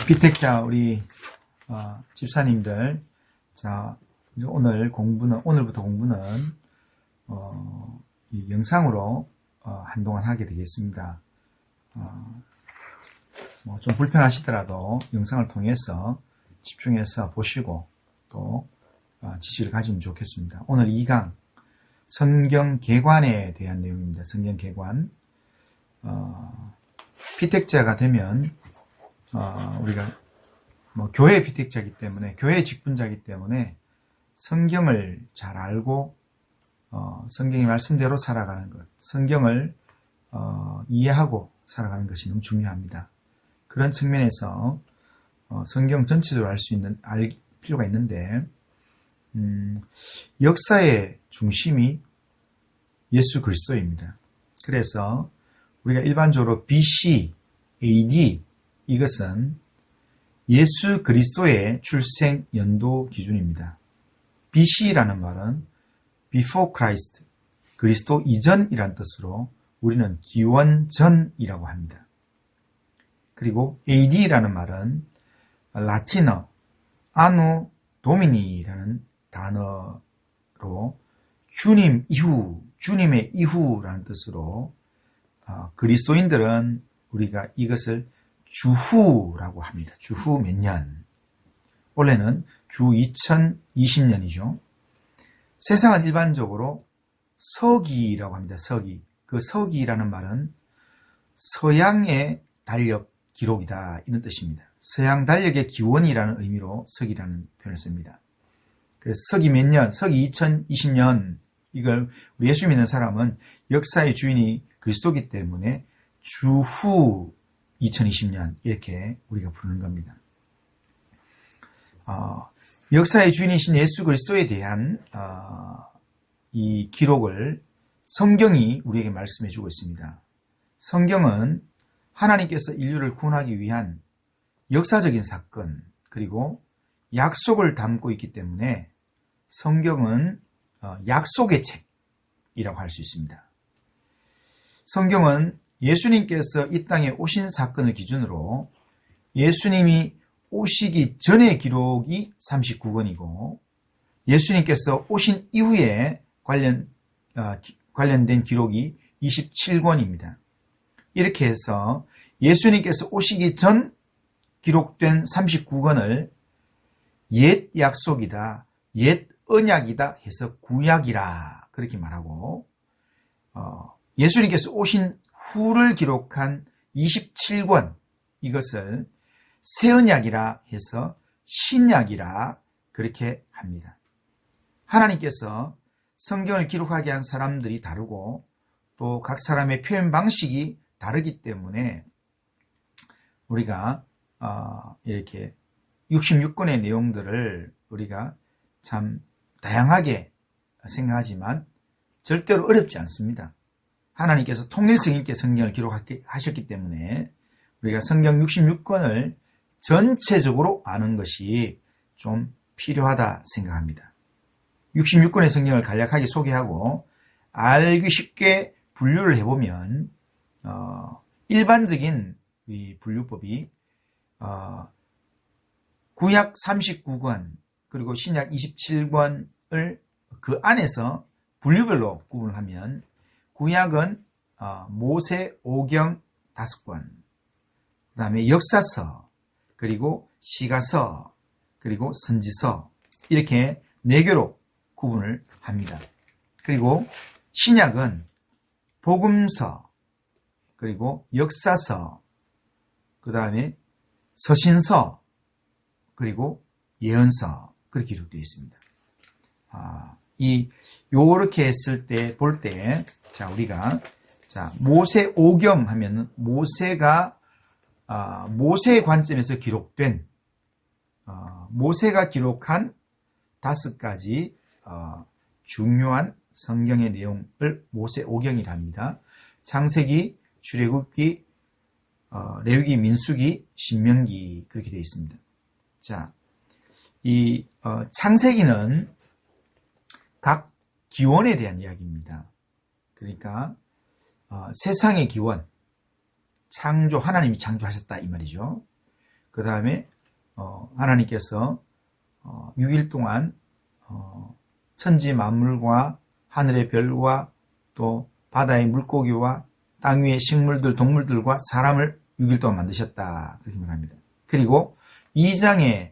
비택자 우리 집사님들, 자 오늘부터 공부는 이 영상으로 한동안 하게 되겠습니다. 좀 불편하시더라도 영상을 통해서 집중해서 보시고 또 지식을 가지면 좋겠습니다. 오늘 2강 성경 개관에 대한 내용입니다. 성경 개관. 피택자가 되면 우리가 교회 피택자이기 때문에, 교회 직분자이기 때문에 성경을 잘 알고 성경의 말씀대로 살아가는 것, 성경을 이해하고 살아가는 것이 너무 중요합니다. 그런 측면에서 성경 전체적으로 알 필요가 있는데, 역사의 중심이 예수 그리스도입니다. 그래서 우리가 일반적으로 BC, AD 이것은 예수 그리스도의 출생 연도 기준입니다. BC라는 말은 Before Christ, 그리스도 이전이란 뜻으로 우리는 기원 전이라고 합니다. 그리고 AD라는 말은 라틴어 Anno Domini라는 단어로 주님 이후, 주님의 이후라는 뜻으로 그리스도인들은 우리가 이것을 주후라고 합니다. 주후 몇 년. 원래는 주 2020년이죠. 세상은 일반적으로 서기라고 합니다. 서기. 그 서기라는 말은 서양의 달력 기록이다, 이런 뜻입니다. 서양 달력의 기원이라는 의미로 서기라는 표현을 씁니다. 그래서 서기 몇 년, 서기 2020년, 이걸 우리 예수 믿는 사람은 역사의 주인이 그리스도이기 때문에 주후 2020년 이렇게 우리가 부르는 겁니다. 역사의 주인이신 예수 그리스도에 대한 이 기록을 성경이 우리에게 말씀해 주고 있습니다. 성경은 하나님께서 인류를 구원하기 위한 역사적인 사건, 그리고 약속을 담고 있기 때문에 성경은 약속의 책이라고 할 수 있습니다. 성경은 예수님께서 이 땅에 오신 사건을 기준으로 예수님이 오시기 전의 기록이 39권이고 예수님께서 오신 이후에 관련된 기록이 27권입니다. 이렇게 해서 예수님께서 오시기 전 기록된 39권을 옛 약속이다, 옛 언약이다 해서 구약이라 그렇게 말하고, 예수님께서 오신 후를 기록한 27권, 이것을 새 언약이라 해서 신약이라 그렇게 합니다. 하나님께서 성경을 기록하게 한 사람들이 다르고 또 각 사람의 표현 방식이 다르기 때문에 우리가 이렇게 66권의 내용들을 우리가 참 다양하게 생각하지만 절대로 어렵지 않습니다. 하나님께서 통일성 있게 성경을 기록하셨기 때문에 우리가 성경 66권을 전체적으로 아는 것이 좀 필요하다 생각합니다. 66권의 성경을 간략하게 소개하고 알기 쉽게 분류를 해보면 일반적인 이 분류법이 구약 39권 그리고 신약 27권을 그 안에서 분류별로 구분을 하면, 구약은 모세 오경 5권, 그 다음에 역사서, 그리고 시가서, 그리고 선지서, 이렇게 4개로 구분을 합니다. 그리고 신약은 복음서, 그리고 역사서, 그 다음에 서신서, 그리고 예언서, 그렇게 기록되어 있습니다. 요렇게 했을 때, 볼 때, 자, 우리가, 모세 오경 하면은, 모세가, 모세의 관점에서 기록된, 모세가 기록한 5가지, 중요한 성경의 내용을 모세 오경이라 합니다. 창세기, 출애굽기, 레위기, 민수기, 신명기, 그렇게 되어 있습니다. 자, 이 창세기는 각 기원에 대한 이야기입니다. 그러니까 세상의 기원, 창조, 하나님이 창조하셨다 이 말이죠. 그 다음에 하나님께서 6일 동안 천지 만물과 하늘의 별과 또 바다의 물고기와 땅 위의 식물들, 동물들과 사람을 6일 동안 만드셨다. 그렇게 말합니다. 그리고 2장에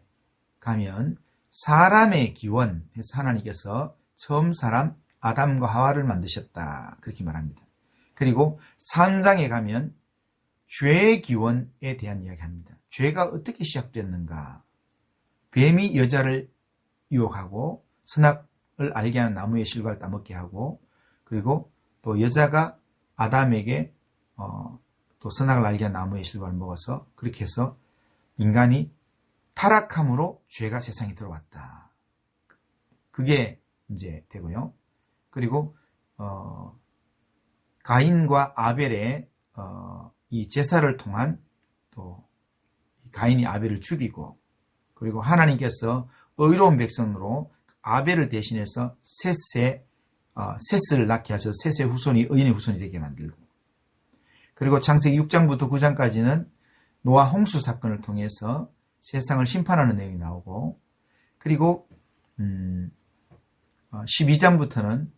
가면 사람의 기원 해서 하나님께서 처음 사람 아담과 하와를 만드셨다. 그렇게 말합니다. 그리고 3장에 가면 죄의 기원에 대한 이야기합니다. 죄가 어떻게 시작됐는가? 뱀이 여자를 유혹하고 선악을 알게 하는 나무의 실과를 따먹게 하고, 그리고 또 여자가 아담에게 또 선악을 알게 하는 나무의 실과를 먹어서 그렇게 해서 인간이 타락함으로 죄가 세상에 들어왔다. 그게 이제 되고요. 그리고 가인과 아벨의 이 제사를 통한 또 가인이 아벨을 죽이고, 그리고 하나님께서 의로운 백성으로 아벨을 대신해서 셋을 낳게 하셔서 셋의 후손이 의인의 후손이 되게 만들고, 그리고 창세기 6장부터 9장까지는 노아 홍수 사건을 통해서 세상을 심판하는 내용이 나오고, 그리고 12장부터는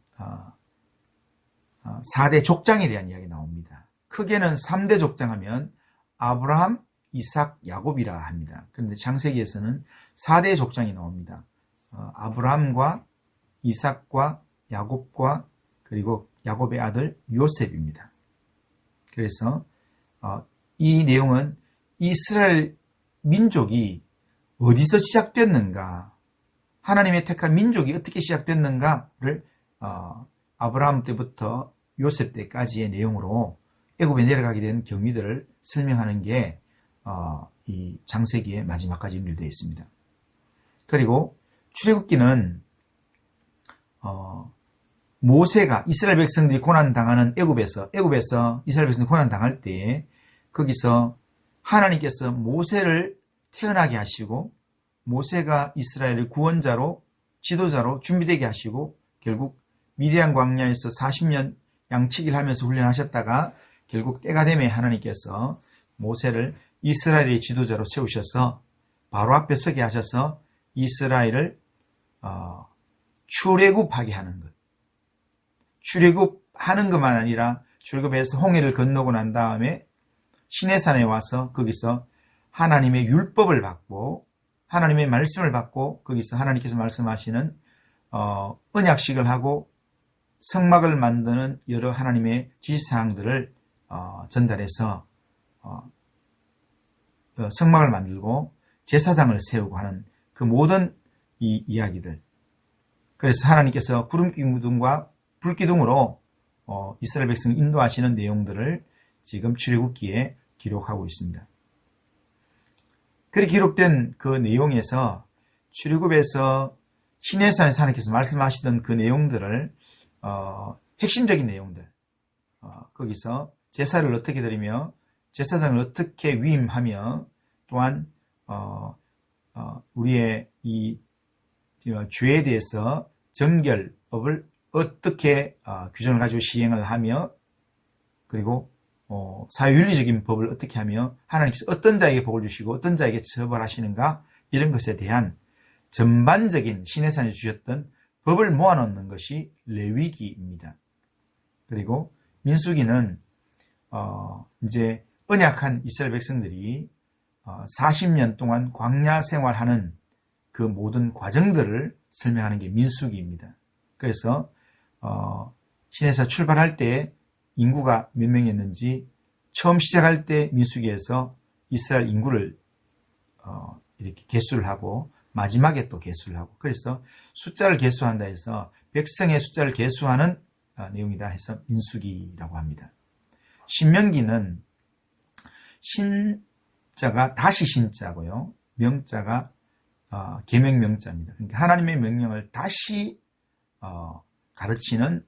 4대 족장에 대한 이야기 나옵니다. 크게는 3대 족장하면 아브라함, 이삭, 야곱이라 합니다. 그런데 창세기에서는 4대 족장이 나옵니다. 아브라함과 이삭과 야곱과 그리고 야곱의 아들 요셉입니다. 그래서 이 내용은 이스라엘 민족이 어디서 시작됐는가, 하나님의 택한 민족이 어떻게 시작됐는가를 아브라함 때부터 요셉 때까지의 내용으로 애굽에 내려가게 된 경위들을 설명하는 게 이 창세기의 마지막까지 연결되어 있습니다. 그리고 출애굽기는 모세가 이스라엘 백성들이 고난당하는 애굽에서 이스라엘 백성들이 고난당할 때 거기서 하나님께서 모세를 태어나게 하시고 모세가 이스라엘의 구원자로 지도자로 준비되게 하시고 결국 미디안 광야에서 40년 양치기를 하면서 훈련하셨다가 결국 때가 되면 하나님께서 모세를 이스라엘의 지도자로 세우셔서 바로 앞에 서게 하셔서 이스라엘을 출애굽하게 하는 것. 출애굽하는 것만 아니라 출애굽에서 홍해를 건너고 난 다음에 시내산에 와서 거기서 하나님의 율법을 받고 하나님의 말씀을 받고 거기서 하나님께서 말씀하시는 언약식을 하고 성막을 만드는 여러 하나님의 지시사항들을 전달해서 성막을 만들고 제사장을 세우고 하는 그 모든 이 이야기들. 그래서 하나님께서 구름기둥과 불기둥으로 이스라엘 백성을 인도하시는 내용들을 지금 출애굽기에 기록하고 있습니다. 그렇게 기록된 그 내용에서 출애굽에서 시내산에서 하나님께서 말씀하시던 그 내용들을 핵심적인 내용들, 거기서 제사를 어떻게 드리며 제사장을 어떻게 위임하며 또한 우리의 이 죄에 대해서 정결법을 어떻게 규정을 가지고 시행을 하며 그리고 사회윤리적인 법을 어떻게 하며 하나님께서 어떤 자에게 복을 주시고 어떤 자에게 처벌하시는가, 이런 것에 대한 전반적인 시내산에 주셨던 법을 모아놓는 것이 레위기입니다. 그리고 민수기는 이제 언약한 이스라엘 백성들이 40년 동안 광야 생활하는 그 모든 과정들을 설명하는 게 민수기입니다. 그래서 시내에서 출발할 때 인구가 몇 명이었는지 처음 시작할 때 민수기에서 이스라엘 인구를 이렇게 계수를 하고 마지막에 또 계수를 하고, 그래서 숫자를 계수한다 해서 백성의 숫자를 계수하는 내용이다 해서 민수기라고 합니다. 신명기는 신자가 다시 신자고요, 명자가 계명명자입니다. 그러니까 하나님의 명령을 다시 가르치는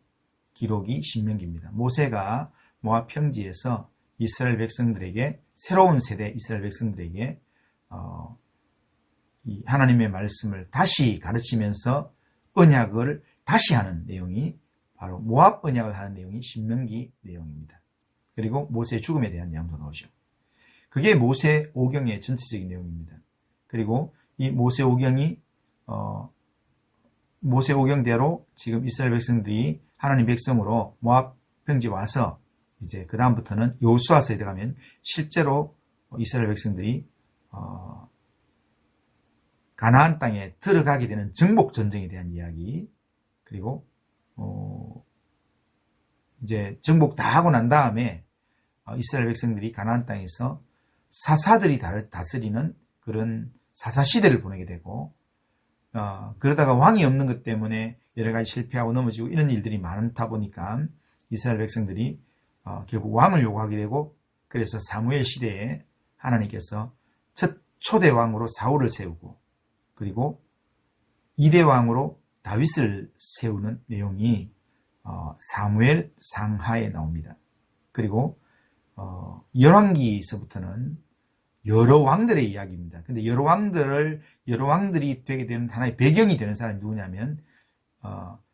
기록이 신명기입니다. 모세가 모압 평지에서 이스라엘 백성들에게, 새로운 세대 이스라엘 백성들에게 이 하나님의 말씀을 다시 가르치면서 언약을 다시 하는 내용이 바로 모압 언약을 하는 내용이 신명기 내용입니다. 그리고 모세의 죽음에 대한 내용도 나오죠. 그게 모세오경의 전체적인 내용입니다. 그리고 이 모세오경이 모세오경대로 지금 이스라엘 백성들이 하나님 백성으로 모압 평지에 와서 이제 그 다음부터는 여호수아서에 들어가면 실제로 이스라엘 백성들이 가나안 땅에 들어가게 되는 정복 전쟁에 대한 이야기, 그리고 이제 정복 다 하고 난 다음에 이스라엘 백성들이 가나안 땅에서 사사들이 다스리는 그런 사사 시대를 보내게 되고, 그러다가 왕이 없는 것 때문에 여러 가지 실패하고 넘어지고 이런 일들이 많다 보니까 이스라엘 백성들이 결국 왕을 요구하게 되고, 그래서 사무엘 시대에 하나님께서 첫 초대 왕으로 사울을 세우고, 그리고 2대 왕으로 다윗을 세우는 내용이 사무엘 상하에 나옵니다. 그리고 열왕기서부터는 여러 왕들의 이야기입니다. 근데 여러 왕들이 되게 되는 하나의 배경이 되는 사람이 누구냐면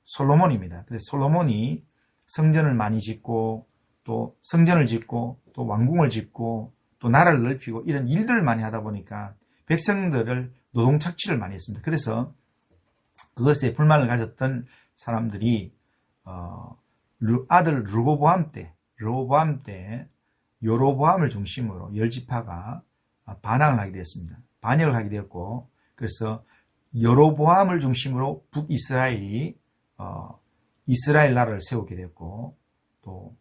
솔로몬입니다. 그래서 솔로몬이 성전을 많이 짓고, 또 성전을 짓고, 또 왕궁을 짓고, 또 나라를 넓히고 이런 일들을 많이 하다 보니까 백성들을 노동 착취를 많이 했습니다. 그래서 그것에 불만을 가졌던 사람들이 아들 르호보암 때 여로보암을 중심으로 열지파가 반항을 하게 되었습니다. 반역을 하게 되었고, 그래서 여로보암을 중심으로 북이스라엘이 이스라엘 나라를 세우게 되었고, 또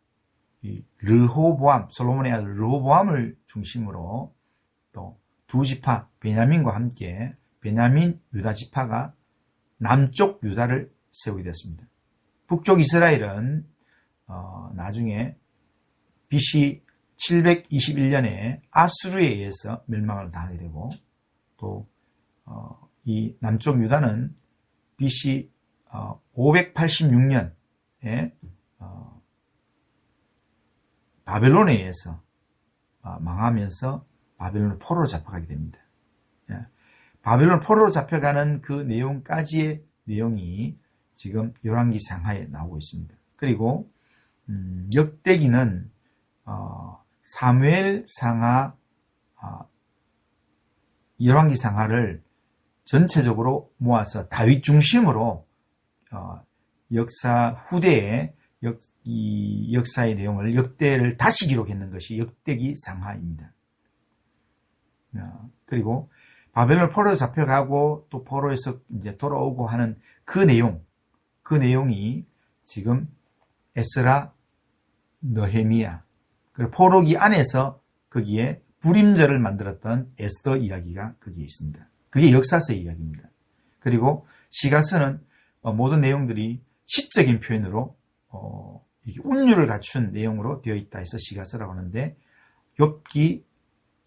이 르호보암, 솔로몬의 아들 르호보암을 중심으로 또 두 지파 베냐민과 함께 베냐민 유다 지파가 남쪽 유다를 세우게 되었습니다. 북쪽 이스라엘은 나중에 BC 721년에 아수르에 의해서 멸망을 당하게 되고, 또 이 남쪽 유다는 BC 586년에 바벨론에 의해서 망하면서 바벨론 포로로 잡혀가게 됩니다. 바벨론 포로로 잡혀가는 그 내용까지의 내용이 지금 열왕기 상하에 나오고 있습니다. 그리고 역대기는 사무엘 상하, 열왕기 상하를 전체적으로 모아서 다윗 중심으로 역사 후대에 이 역사의 내용을 역대를 다시 기록했는 것이 역대기 상하입니다. 그리고 바벨론 포로로 잡혀가고 또 포로에서 이제 돌아오고 하는 그 내용이 지금 에스라, 느헤미야, 그리고 포로기 안에서 거기에 불임절을 만들었던 에스더 이야기가 거기에 있습니다. 그게 역사서의 이야기입니다. 그리고 시가서는 모든 내용들이 시적인 표현으로 운율을 갖춘 내용으로 되어 있다 해서 시가서라고 하는데, 욥기,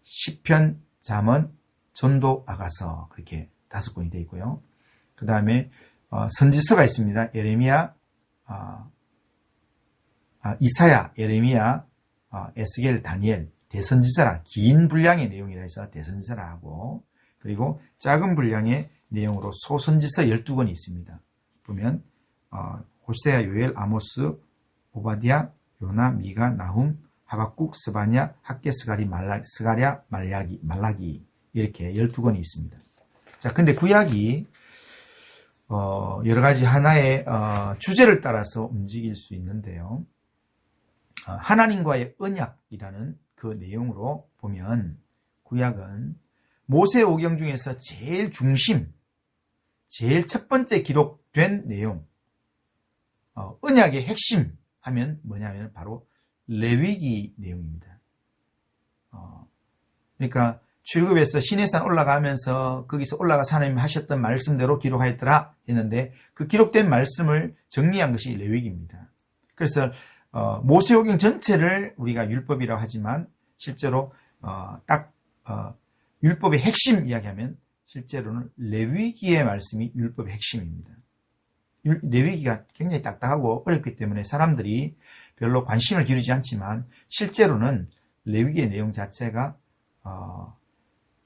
시편, 잠언, 전도, 아가서, 그렇게 5권이 되어 있고요. 그 다음에 선지서가 있습니다. 예레미야, 이사야, 예레미야, 에스겔, 다니엘, 대선지서라, 긴 분량의 내용이라 해서 대선지서라 하고, 그리고 작은 분량의 내용으로 소선지서 12권이 있습니다. 보면 호세아, 요엘, 아모스, 오바디아, 요나, 미가, 나훔, 하박국, 스바냐, 학개, 스가랴, 말라기 이렇게 12권이 있습니다. 자, 근데 구약이 여러 가지 하나의 주제를 따라서 움직일 수 있는데요. 하나님과의 언약이라는 그 내용으로 보면 구약은 모세오경 중에서 제일 첫 번째 기록된 내용, 언약의 핵심 하면 뭐냐면 바로 레위기 내용입니다. 그러니까 출애굽에서 시내산 올라가면서 거기서 올라가서 하나님이 하셨던 말씀대로 기록하였더라 했는데, 그 기록된 말씀을 정리한 것이 레위기입니다. 그래서 모세오경 전체를 우리가 율법이라고 하지만 실제로 율법의 핵심 이야기하면 실제로는 레위기의 말씀이 율법의 핵심입니다. 레위기가 굉장히 딱딱하고 어렵기 때문에 사람들이 별로 관심을 기울이지 않지만, 실제로는 레위기의 내용 자체가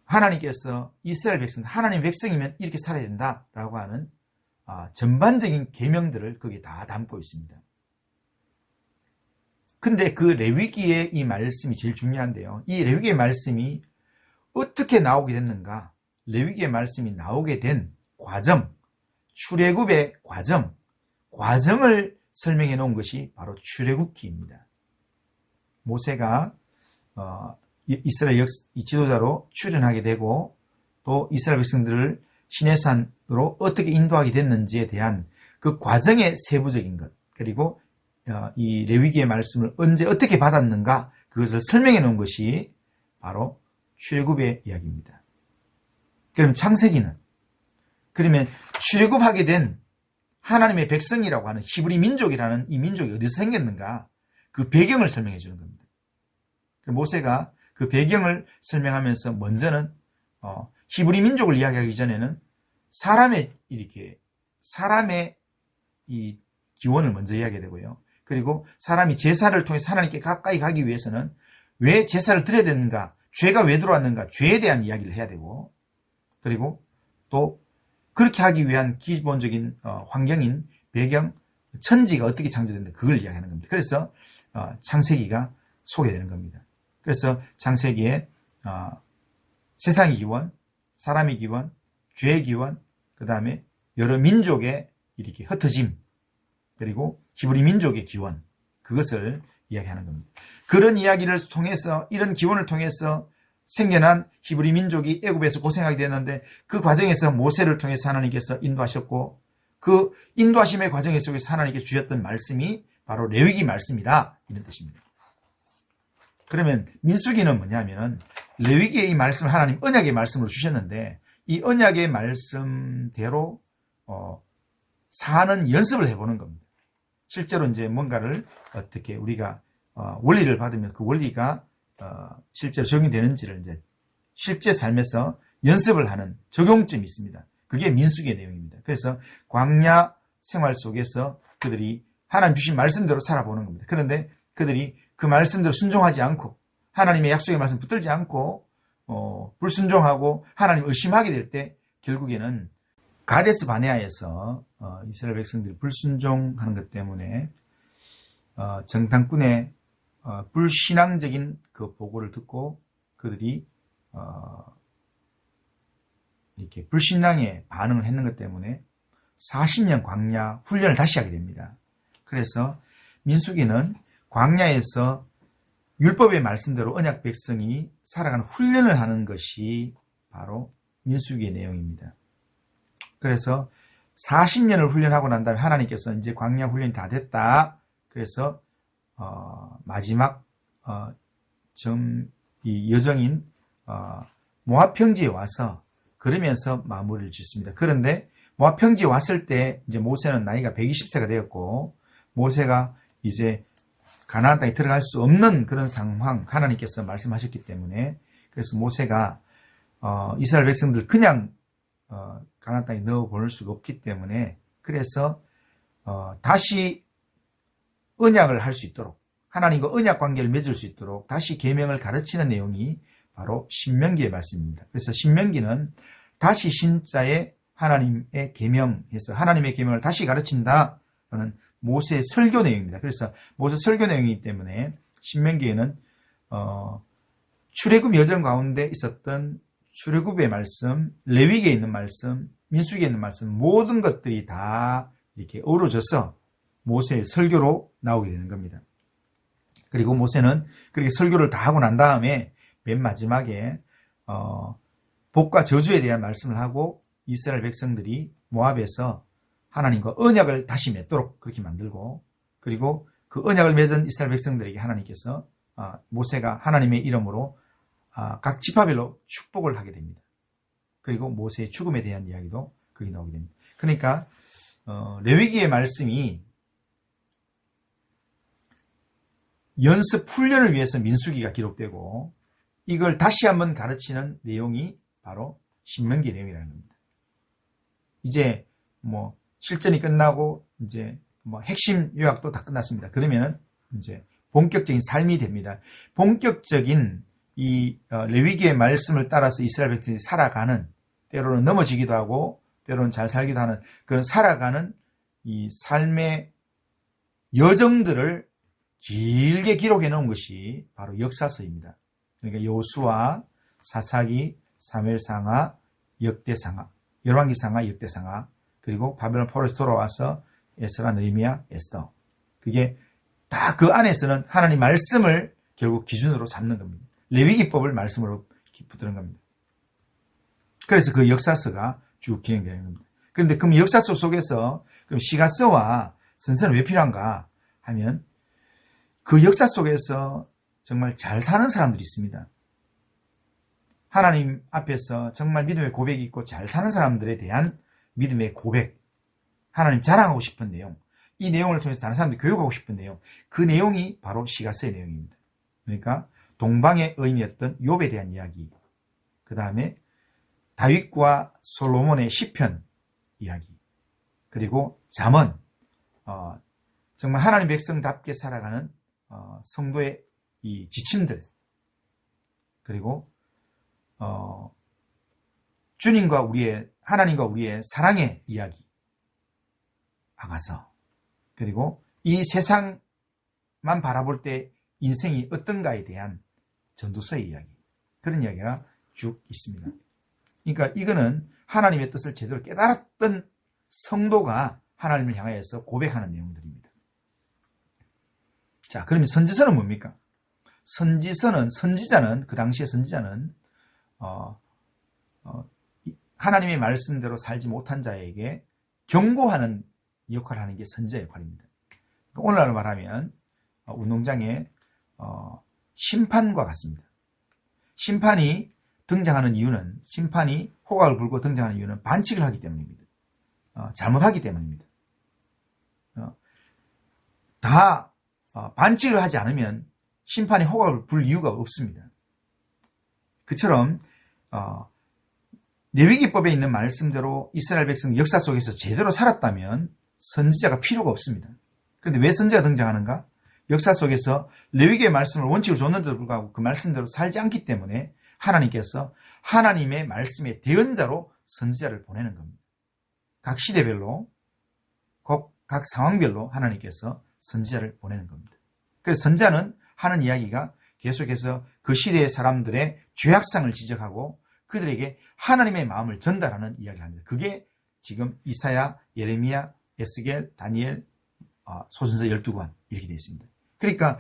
하나님께서 이스라엘 백성, 하나님 백성이면 이렇게 살아야 된다라고 하는 전반적인 계명들을 거기에 다 담고 있습니다. 근데 그 레위기의 이 말씀이 제일 중요한데요. 이 레위기의 말씀이 어떻게 나오게 됐는가? 레위기의 말씀이 나오게 된 과정, 출애굽의 과정을 설명해 놓은 것이 바로 출애굽기입니다. 모세가 이스라엘 지도자로 출현하게 되고 또 이스라엘 백성들을 시내산으로 어떻게 인도하게 됐는지에 대한 그 과정의 세부적인 것, 그리고 이 레위기의 말씀을 언제 어떻게 받았는가, 그것을 설명해 놓은 것이 바로 출애굽의 이야기입니다. 그럼 창세기는, 그러면 출애굽하게 된 하나님의 백성이라고 하는 히브리 민족이라는 이 민족이 어디서 생겼는가, 그 배경을 설명해 주는 겁니다. 모세가 그 배경을 설명하면서 먼저는 히브리 민족을 이야기하기 전에는 사람의 이 기원을 먼저 이야기해야 되고요. 그리고 사람이 제사를 통해 하나님께 가까이 가기 위해서는 왜 제사를 드려야 되는가, 죄가 왜 들어왔는가, 죄에 대한 이야기를 해야 되고, 그리고 또 그렇게 하기 위한 기본적인 환경인 배경, 천지가 어떻게 창조됐는가, 그걸 이야기하는 겁니다. 그래서 창세기가 소개되는 겁니다. 그래서 창세기에 세상의 기원, 사람의 기원, 죄의 기원, 그 다음에 여러 민족의 이렇게 흩어짐, 그리고 히브리 민족의 기원, 그것을 이야기하는 겁니다. 그런 이야기를 통해서, 이런 기원을 통해서 생겨난 히브리 민족이 애굽에서 고생하게 되었는데, 그 과정에서 모세를 통해서 하나님께서 인도하셨고, 그 인도하심의 과정 속에서 하나님께서 주셨던 말씀이 바로 레위기 말씀이다, 이런 뜻입니다. 그러면 민수기는 뭐냐면은 레위기의 이 말씀을 하나님 언약의 말씀으로 주셨는데, 이 언약의 말씀대로 사는 연습을 해보는 겁니다. 실제로 이제 뭔가를 어떻게 우리가 원리를 받으면 그 원리가 실제로 적용되는지를 이제 실제 삶에서 연습을 하는 적용점이 있습니다. 그게 민수기의 내용입니다. 그래서 광야 생활 속에서 그들이 하나님 주신 말씀대로 살아보는 겁니다. 그런데 그들이 그 말씀대로 순종하지 않고, 하나님의 약속의 말씀 붙들지 않고 불순종하고 하나님 의심하게 될 때, 결국에는 가데스 바네아에서 이스라엘 백성들이 불순종하는 것 때문에 정탐꾼의 불신앙적인 그 보고를 듣고 그들이 이렇게 불신앙에 반응을 했는 것 때문에 40년 광야 훈련을 다시 하게 됩니다. 그래서 민수기는 광야에서 율법의 말씀대로 언약 백성이 살아가는 훈련을 하는 것이 바로 민수기의 내용입니다. 그래서 40년을 훈련하고 난 다음에 하나님께서 이제 광야 훈련이 다 됐다. 그래서 마지막 이 여정인 모압 평지에 와서 그러면서 마무리를 짓습니다. 그런데 모압 평지에 왔을 때 이제 모세는 나이가 120세가 되었고, 모세가 이제 가나안 땅에 들어갈 수 없는 그런 상황, 하나님께서 말씀하셨기 때문에, 그래서 모세가 이스라엘 백성들 그냥 가나안 땅에 넣어 보낼 수가 없기 때문에, 그래서 다시 언약을 할 수 있도록, 하나님과 언약 관계를 맺을 수 있도록 다시 계명을 가르치는 내용이 바로 신명기의 말씀입니다. 그래서 신명기는 다시 신자의 하나님의 계명에서 하나님의 계명을 다시 가르친다라는 모세의 설교 내용입니다. 그래서 모세 설교 내용이기 때문에 신명기에는 출애굽 여정 가운데 있었던 출애굽의 말씀, 레위기에 있는 말씀, 민수기에 있는 말씀, 모든 것들이 다 이렇게 어우러져서 모세의 설교로 나오게 되는 겁니다. 그리고 모세는 그렇게 설교를 다 하고 난 다음에 맨 마지막에 복과 저주에 대한 말씀을 하고, 이스라엘 백성들이 모압에서 하나님과 언약을 다시 맺도록 그렇게 만들고, 그리고 그 언약을 맺은 이스라엘 백성들에게 하나님께서 모세가 하나님의 이름으로 각 지파별로 축복을 하게 됩니다. 그리고 모세의 죽음에 대한 이야기도 거기 나오게 됩니다. 그러니까 레위기의 말씀이 연습 훈련을 위해서 민수기가 기록되고, 이걸 다시 한번 가르치는 내용이 바로 신명기 내용이라는 겁니다. 이제 뭐 실전이 끝나고 이제 뭐 핵심 요약도 다 끝났습니다. 그러면은 이제 본격적인 삶이 됩니다. 본격적인 이 레위기의 말씀을 따라서 이스라엘 백성이 살아가는, 때로는 넘어지기도 하고 때로는 잘 살기도 하는 그런 살아가는 이 삶의 여정들을 길게 기록해 놓은 것이 바로 역사서입니다. 그러니까 여호수아, 사사기, 사무엘상하, 역대상하, 열왕기상하, 역대상하, 그리고 바벨론 포로에서 돌아와서 에스라, 느헤미야, 에스더. 그게 다 그 안에서는 하나님 말씀을 결국 기준으로 삼는 겁니다. 레위기법을 말씀으로 붙드는 겁니다. 그래서 그 역사서가 쭉 진행되는 겁니다. 그런데 그럼 역사서 속에서 그럼 시가서와 선서는 왜 필요한가 하면 그 역사 속에서 정말 잘 사는 사람들이 있습니다. 하나님 앞에서 정말 믿음의 고백이 있고 잘 사는 사람들에 대한 믿음의 고백, 하나님 자랑하고 싶은 내용, 이 내용을 통해서 다른 사람들이 교육하고 싶은 내용, 그 내용이 바로 시가서의 내용입니다. 그러니까 동방의 의인이었던 욥에 대한 이야기, 그 다음에 다윗과 솔로몬의 시편 이야기, 그리고 잠언, 정말 하나님 백성답게 살아가는 성도의 이 지침들, 그리고 주님과 하나님과 우리의 사랑의 이야기, 아가서, 그리고 이 세상만 바라볼 때 인생이 어떤가에 대한 전도서의 이야기, 그런 이야기가 쭉 있습니다. 그러니까 이거는 하나님의 뜻을 제대로 깨달았던 성도가 하나님을 향하여서 고백하는 내용들입니다. 자, 그러면 선지서는 뭡니까? 선지자는 그 당시의 선지자는 하나님의 말씀대로 살지 못한 자에게 경고하는 역할을 하는 게 선지자 역할입니다. 그러니까 오늘날로 말하면 운동장에 심판과 같습니다. 심판이 등장하는 이유는, 심판이 호각을 불고 등장하는 이유는 반칙을 하기 때문입니다. 잘못하기 때문입니다. 다 반칙을 하지 않으면 심판이 호각을 불 이유가 없습니다. 그처럼 레위기법에 있는 말씀대로 이스라엘 백성 역사 속에서 제대로 살았다면 선지자가 필요가 없습니다. 그런데 왜 선지자가 등장하는가? 역사 속에서 레위기의 말씀을 원칙으로 줬는데도 불구하고 그 말씀대로 살지 않기 때문에 하나님께서 하나님의 말씀의 대언자로 선지자를 보내는 겁니다. 각 시대별로, 각 상황별로 하나님께서 선지자를 보내는 겁니다. 그래서 선지자는 하는 이야기가 계속해서 그 시대의 사람들의 죄악상을 지적하고 그들에게 하나님의 마음을 전달하는 이야기를 합니다. 그게 지금 이사야, 예레미야, 에스겔, 다니엘, 소선서 12권 이렇게 되어 있습니다. 그러니까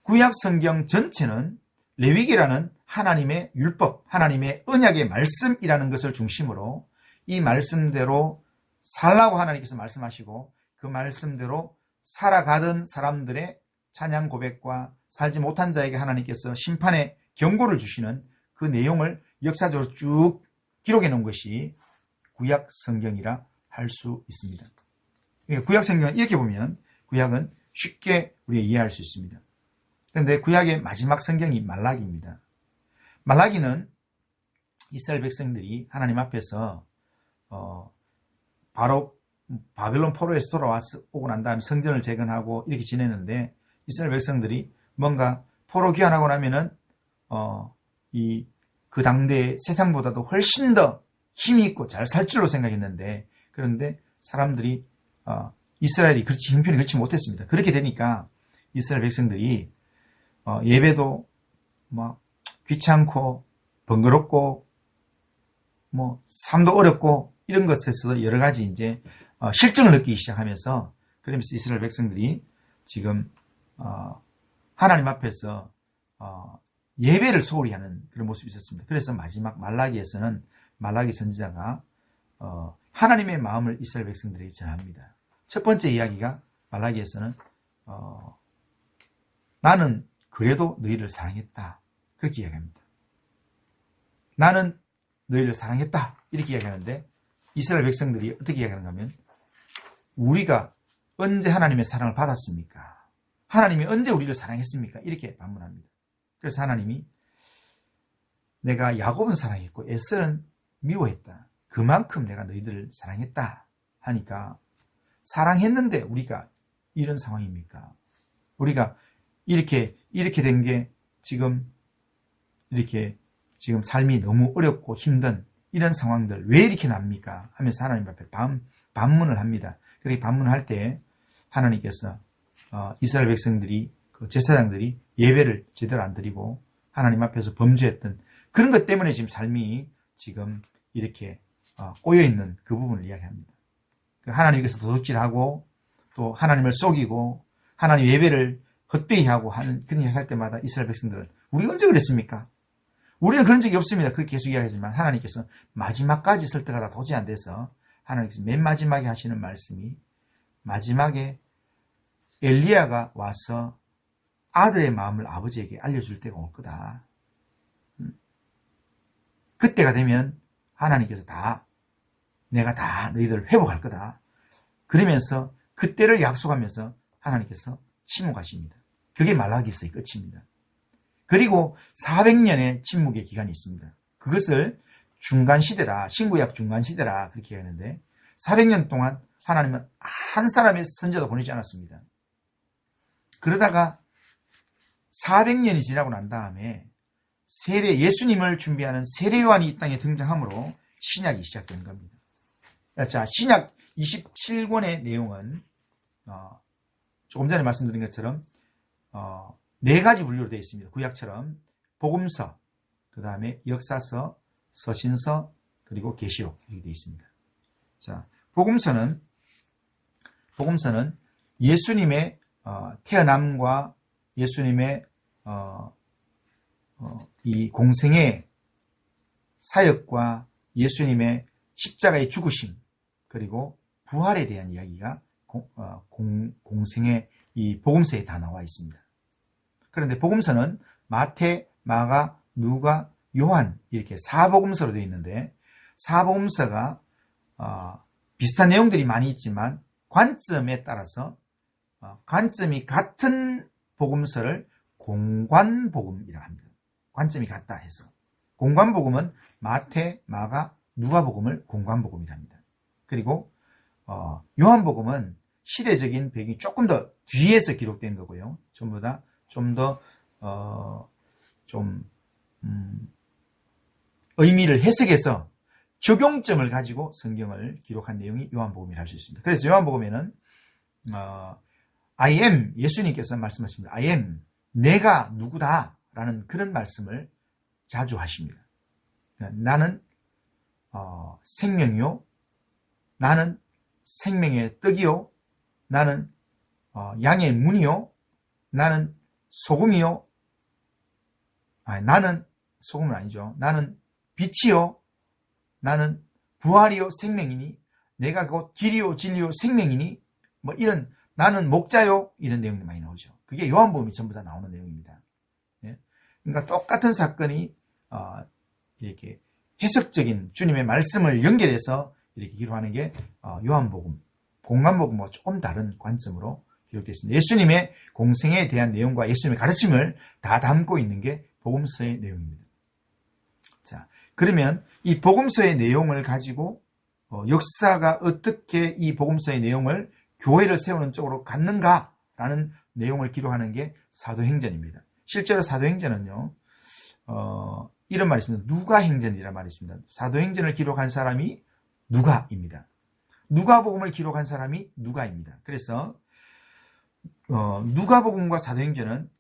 구약 성경 전체는 레위기라는 하나님의 율법, 하나님의 언약의 말씀이라는 것을 중심으로 이 말씀대로 살라고 하나님께서 말씀하시고 그 말씀대로 살아가던 사람들의 찬양 고백과 살지 못한 자에게 하나님께서 심판의 경고를 주시는 그 내용을 역사적으로 쭉 기록해 놓은 것이 구약 성경이라 할 수 있습니다. 그러니까 구약 성경은 이렇게 보면 구약은 쉽게 우리가 이해할 수 있습니다. 그런데 구약의 마지막 성경이 말라기입니다. 말라기는 이스라엘 백성들이 하나님 앞에서 바로 바벨론 포로에서 돌아와서 오고 난 다음에 성전을 재건하고 이렇게 지냈는데 이스라엘 백성들이 뭔가 포로 귀환하고 나면은 그 당대의 세상보다도 훨씬 더 힘이 있고 잘 살 줄로 생각했는데 그런데 사람들이 이스라엘이 형편이 그렇지 못했습니다. 그렇게 되니까 이스라엘 백성들이 예배도 막 귀찮고 번거롭고 뭐 삶도 어렵고 이런 것에서 여러 가지 이제 실증을 느끼기 시작하면서 그러면서 이스라엘 백성들이 지금 하나님 앞에서 예배를 소홀히 하는 그런 모습이 있었습니다. 그래서 마지막 말라기에서는 말라기 선지자가 하나님의 마음을 이스라엘 백성들에게 전합니다. 첫 번째 이야기가 말라기에서는 나는 그래도 너희를 사랑했다. 그렇게 이야기합니다. 나는 너희를 사랑했다. 이렇게 이야기하는데 이스라엘 백성들이 어떻게 이야기하는가 하면 우리가 언제 하나님의 사랑을 받았습니까? 하나님이 언제 우리를 사랑했습니까? 이렇게 반문합니다. 그래서 하나님이 내가 야곱은 사랑했고 에서는 미워했다. 그만큼 내가 너희들을 사랑했다 하니까 사랑했는데 우리가 이런 상황입니까? 우리가 이렇게 된 게 지금 삶이 너무 어렵고 힘든 이런 상황들 왜 이렇게 납니까? 하면서 하나님 앞에 반문을 합니다. 그렇게 반문할 때 하나님께서 이스라엘 백성들이 그 제사장들이 예배를 제대로 안 드리고 하나님 앞에서 범죄했던 그런 것 때문에 지금 삶이 지금 이렇게 꼬여있는 그 부분을 이야기합니다. 하나님께서 도둑질하고 또 하나님을 속이고 하나님 예배를 헛되이 하고 하는 그런 이야기할 때마다 이스라엘 백성들은 우리가 언제 그랬습니까? 우리는 그런 적이 없습니다. 그렇게 계속 이야기하지만 하나님께서 마지막까지 설득하다 도저히 안 돼서 하나님께서 맨 마지막에 하시는 말씀이 마지막에 엘리야가 와서 아들의 마음을 아버지에게 알려줄 때가 올 거다. 그때가 되면 하나님께서 내가 다 너희들을 회복할 거다. 그러면서 그때를 약속하면서 하나님께서 침묵하십니다. 그게 말라기서의 끝입니다. 그리고 400년의 침묵의 기간이 있습니다. 그것을 중간시대라, 신구약 중간시대라 그렇게 하는데 400년 동안 하나님은 한 사람의 선지자도 보내지 않았습니다. 그러다가 400년이 지나고 난 다음에 예수님을 준비하는 세례요한이 이 땅에 등장함으로 신약이 시작된 겁니다. 자, 신약 27권의 내용은 조금 전에 말씀드린 것처럼 4가지 분류로 되어 있습니다. 구약처럼 복음서, 그 다음에 역사서, 서신서, 그리고 계시록 이렇게 되어 있습니다. 자, 복음서는 예수님의 태어남과 예수님의 이 공생의 사역과 예수님의 십자가의 죽으심 그리고 부활에 대한 이야기가 공생의 이 복음서에 다 나와 있습니다. 그런데 복음서는 마태, 마가, 누가, 요한 이렇게 4복음서로 되어 있는데 4복음서가 비슷한 내용들이 많이 있지만 관점에 따라서 관점이 같은 복음서를 공관복음이라 합니다. 관점이 같다 해서 공관복음은 마태, 마가, 누가복음을 공관복음이라 합니다. 그리고 요한복음은 시대적인 배경이 조금 더 뒤에서 기록된 거고요. 전부 다 좀 더 의미를 해석해서 적용점을 가지고 성경을 기록한 내용이 요한복음이라 할 수 있습니다. 그래서 요한복음에는 I am, 예수님께서 말씀하십니다. I am, 내가 누구다 라는 그런 말씀을 자주 하십니다. 나는 생명이요, 나는 생명의 떡이요, 나는 양의 문이요, 나는 소금이요, 나는 소금은 아니죠. 나는 빛이요, 나는 부활이요 생명이니, 내가 곧 길이요 진리요 생명이니, 뭐 이런, 나는 목자요, 이런 내용이 많이 나오죠. 그게 요한복음이 전부 다 나오는 내용입니다. 예? 그러니까 똑같은 사건이 이렇게 해석적인 주님의 말씀을 연결해서 이렇게 기록하는 게 요한복음, 공관복음과 조금 다른 관점으로 기록되어 있습니다. 예수님의 공생에 대한 내용과 예수님의 가르침을 다 담고 있는 게 복음서의 내용입니다. 자, 그러면 이 복음서의 내용을 가지고 역사가 어떻게 이 복음서의 내용을 교회를 세우는 쪽으로 갔는가라는 내용을 기록하는 게 사도행전입니다. 실제로 사도행전은요, 이런 말이 있습니다. 누가행전이라는 말이 있습니다. 사도행전을 기록한 사람이 누가입니다. 누가복음을 기록한 사람이 누가입니다. 그래서 누가복음과 사도행전은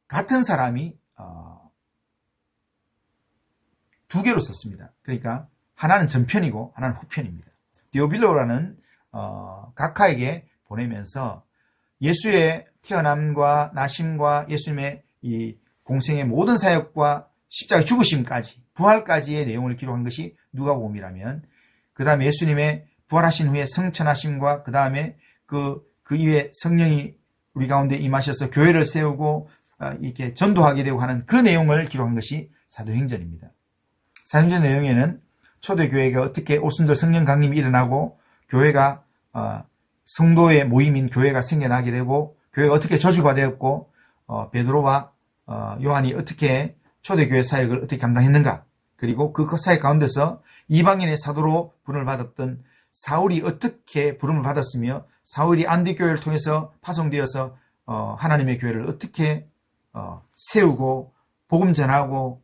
같은 사람이 두 개로 썼습니다. 그러니까 하나는 전편이고 하나는 후편입니다. 디오빌로라는 각하에게 보내면서 예수의 태어남과 나심과 예수님의 이 공생의 모든 사역과 십자가 죽으심까지 부활까지의 내용을 기록한 것이 누가복음이라면, 그 다음에 예수님의 부활하신 후에 성천하심과 그 다음에 그 이후에 성령이 우리 가운데 임하셔서 교회를 세우고 이렇게 전도하게 되고 하는 그 내용을 기록한 것이 사도행전입니다. 사도행전 내용에는 초대교회가 어떻게 오순절 성령 강림이 일어나고 교회가 성도의 모임인 교회가 생겨나게 되고 교회가 어떻게 조직화되었고 베드로와 요한이 어떻게 초대교회 사역을 어떻게 감당했는가, 그리고 그 사역 가운데서 이방인의 사도로 부름을 받았던 사울이 어떻게 부름을 받았으며 사울이 안디교회를 통해서 파송되어서 하나님의 교회를 어떻게 세우고 복음 전하고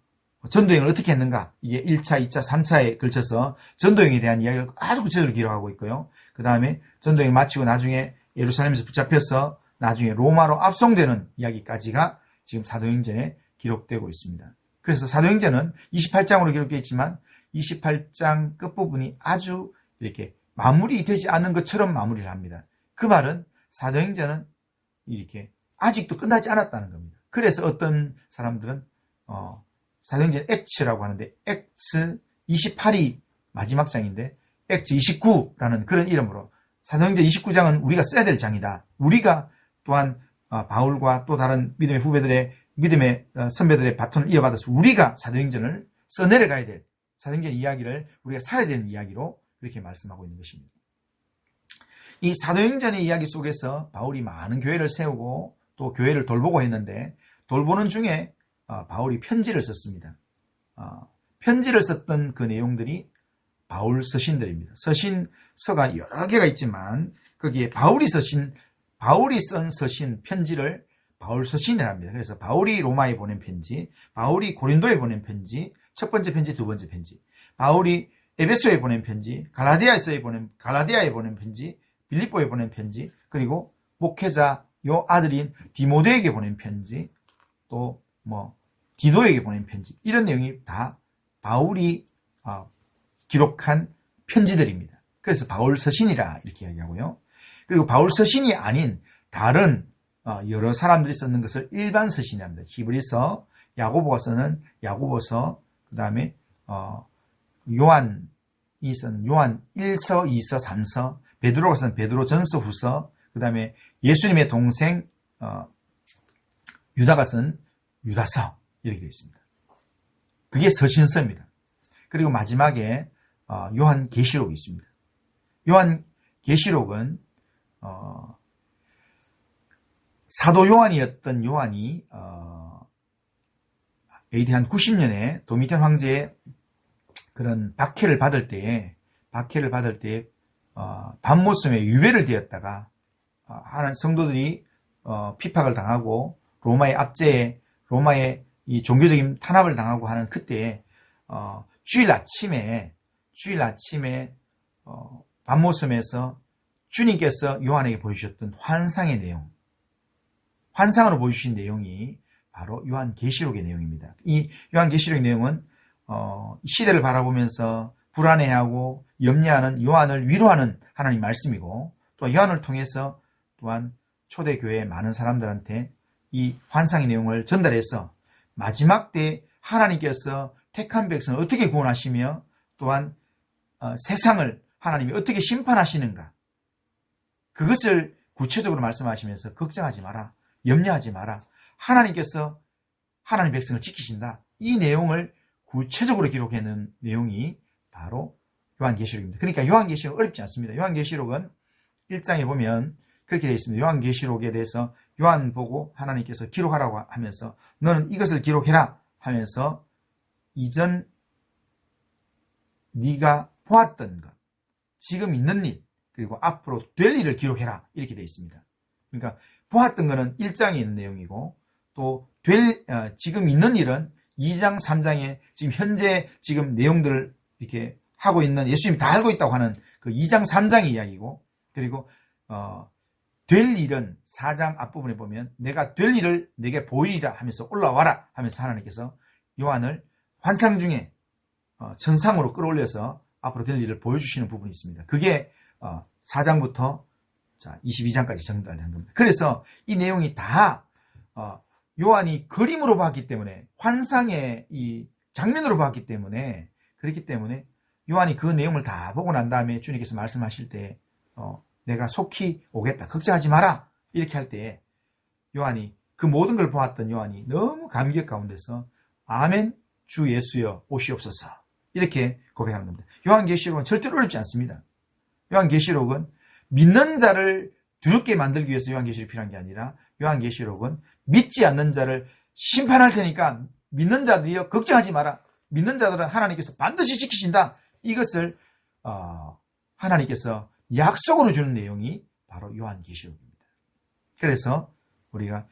전도행을 어떻게 했는가, 이게 1차, 2차, 3차에 걸쳐서 전도행에 대한 이야기를 아주 구체적으로 기록하고 있고요. 그 다음에 전도행을 마치고 나중에 예루살렘에서 붙잡혀서 나중에 로마로 압송되는 이야기까지가 지금 사도행전에 기록되고 있습니다. 그래서 사도행전은 28장으로 기록되어 있지만 28장 끝부분이 아주 이렇게 마무리 되지 않은 것처럼 마무리를 합니다. 그 말은 사도행전은 이렇게 아직도 끝나지 않았다는 겁니다. 그래서 어떤 사람들은 사도행전 액츠라고 하는데 액츠 28이 마지막 장인데 액츠 29라는 그런 이름으로 사도행전 29장은 우리가 써야 될 장이다. 우리가 또한 바울과 또 다른 믿음의 후배들의 믿음의 선배들의 바톤을 이어받아서 우리가 사도행전을 써내려가야 될 사도행전 이야기를 우리가 살아야 되는 이야기로 그렇게 말씀하고 있는 것입니다. 이 사도행전의 이야기 속에서 바울이 많은 교회를 세우고 또 교회를 돌보고 했는데 돌보는 중에 바울이 편지를 썼습니다. 편지를 썼던 그 내용들이 바울 서신들입니다. 서신서가 여러 개가 있지만 거기에 바울이 쓴 서신 편지를 바울 서신이라 합니다. 그래서 바울이 로마에 보낸 편지, 바울이 고린도에 보낸 편지, 첫 번째 편지, 두 번째 편지, 바울이 에베소에 보낸 편지, 갈라디아에 보낸 편지, 빌립보에 보낸 편지, 그리고 목회자 요 아들인 디모데에게 보낸 편지, 또 디도에게 보낸 편지, 이런 내용이 다 바울이 기록한 편지들입니다. 그래서 바울 서신이라 이렇게 이야기하고요. 그리고 바울 서신이 아닌 다른 여러 사람들이 썼는 것을 일반 서신이랍니다. 히브리서, 야고보가 쓰는 야고보서, 그 다음에 요한이 쓴 요한 1서, 2서, 3서, 베드로가 쓴 베드로 전서, 후서, 그 다음에 예수님의 동생 유다가 쓴 유다서, 이렇게 되어 있습니다. 그게 서신서입니다. 그리고 마지막에 요한 계시록이 있습니다. 요한 계시록은 사도 요한이었던 요한이 AD 한 90년에 도미티안 황제의 그런 박해를 받을 때에 밤모섬에 유배를 되었다가 하는 성도들이 핍박을 당하고 로마의 압제에 로마의 이 종교적인 탄압을 당하고 하는 그때에 주일 아침에 밤모섬에서 주님께서 요한에게 보여주셨던 환상의 내용, 환상으로 보여주신 내용이 바로 요한계시록의 내용입니다. 이 요한계시록의 내용은 시대를 바라보면서 불안해하고 염려하는 요한을 위로하는 하나님 말씀이고, 또 요한을 통해서 또한 초대교회의 많은 사람들한테 이 환상의 내용을 전달해서 마지막 때 하나님께서 택한 백성을 어떻게 구원하시며 또한 세상을 하나님이 어떻게 심판하시는가, 그것을 구체적으로 말씀하시면서 걱정하지 마라, 염려하지 마라, 하나님께서 하나님 백성을 지키신다, 이 내용을 구체적으로 기록해놓은 내용이 바로 요한계시록입니다. 그러니까 요한계시록 어렵지 않습니다. 요한계시록은 1장에 보면 그렇게 되어 있습니다. 요한계시록에 대해서 요한 보고 하나님께서 기록하라고 하면서 너는 이것을 기록해라 하면서 이전 네가 보았던 것, 지금 있는 일, 그리고 앞으로 될 일을 기록해라, 이렇게 되어 있습니다. 그러니까 보았던 것은 1장에 있는 내용이고, 또 지금 있는 일은 2장, 3장에 지금 현재 지금 내용들을 이렇게 하고 있는, 예수님이 다 알고 있다고 하는 그 2장, 3장의 이야기고, 그리고 될 일은 4장 앞부분에 보면 내가 될 일을 내게 보이리라 하면서 올라와라 하면서 하나님께서 요한을 환상 중에 천상으로 끌어올려서 앞으로 될 일을 보여주시는 부분이 있습니다. 그게 4장부터 22장까지 전달되는 겁니다. 그래서 이 내용이 다 요한이 그림으로 봤기 때문에, 환상의 이 장면으로 봤기 때문에, 그렇기 때문에 요한이 그 내용을 다 보고 난 다음에 주님께서 말씀하실 때 내가 속히 오겠다, 걱정하지 마라, 이렇게 할 때 요한이 그 모든 걸 보았던 요한이 너무 감격 가운데서 아멘 주 예수여 오시옵소서, 이렇게 고백하는 겁니다. 요한계시록은 절대로 어렵지 않습니다. 요한계시록은 믿는 자를 두렵게 만들기 위해서 요한계시록이 필요한 게 아니라, 요한계시록은 믿지 않는 자를 심판할 테니까 믿는 자들이여 걱정하지 마라, 믿는 자들은 하나님께서 반드시 지키신다, 이것을 하나님께서 약속으로 주는 내용이 바로 요한계시록입니다. 그래서 우리가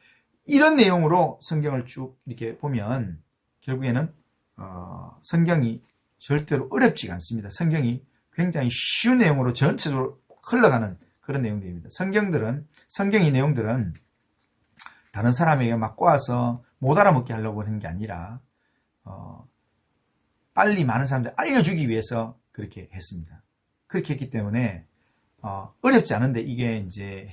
이런 내용으로 성경을 쭉 이렇게 보면 결국에는 성경이 절대로 어렵지가 않습니다. 성경이 굉장히 쉬운 내용으로 전체적으로 흘러가는 그런 내용들입니다. 성경의 내용들은 다른 사람에게 막 꼬아서 못 알아먹게 하려고 하는 게 아니라 빨리 많은 사람들 알려주기 위해서 그렇게 했습니다. 그렇게 했기 때문에 어렵지 않은데, 이게 이제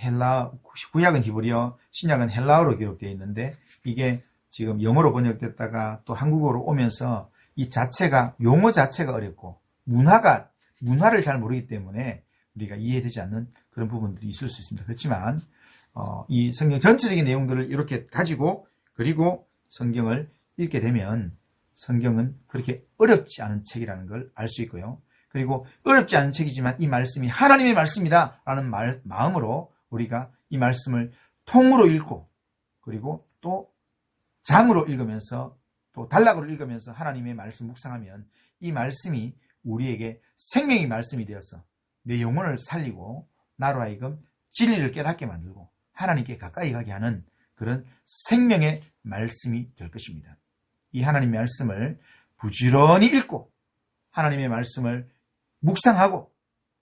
구약은 히브리어, 신약은 헬라어로 기록되어 있는데, 이게 지금 영어로 번역됐다가 또 한국어로 오면서 이 자체가, 용어 자체가 어렵고 문화를 잘 모르기 때문에 우리가 이해되지 않는 그런 부분들이 있을 수 있습니다. 그렇지만 이 성경 전체적인 내용들을 이렇게 가지고, 그리고 성경을 읽게 되면 성경은 그렇게 어렵지 않은 책이라는 걸 알 수 있고요. 그리고 어렵지 않은 책이지만 이 말씀이 하나님의 말씀이다 라는 마음으로 우리가 이 말씀을 통으로 읽고, 그리고 또 장으로 읽으면서, 또 단락으로 읽으면서 하나님의 말씀 묵상하면 이 말씀이 우리에게 생명의 말씀이 되어서 내 영혼을 살리고 나로 하여금 진리를 깨닫게 만들고 하나님께 가까이 가게 하는 그런 생명의 말씀이 될 것입니다. 이 하나님의 말씀을 부지런히 읽고 하나님의 말씀을 묵상하고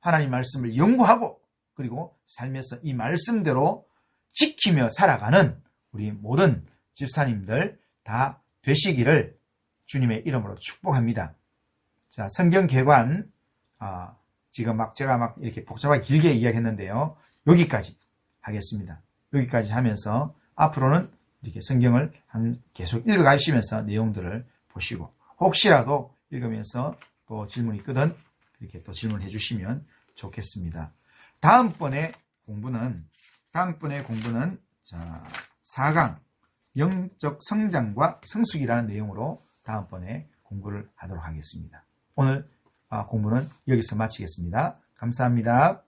하나님 말씀을 연구하고, 그리고 삶에서 이 말씀대로 지키며 살아가는 우리 모든 집사님들 다 되시기를 주님의 이름으로 축복합니다. 자, 성경 개관, 지금 제가 이렇게 복잡하게 길게 이야기했는데요. 여기까지 하겠습니다. 여기까지 하면서 앞으로는 이렇게 성경을 계속 읽어가시면서 내용들을 보시고, 혹시라도 읽으면서 또 질문이 있거든 이렇게 또 질문해 주시면 좋겠습니다. 다음번에 공부는 자, 4강 영적 성장과 성숙이라는 내용으로 다음번에 공부를 하도록 하겠습니다. 오늘 공부는 여기서 마치겠습니다. 감사합니다.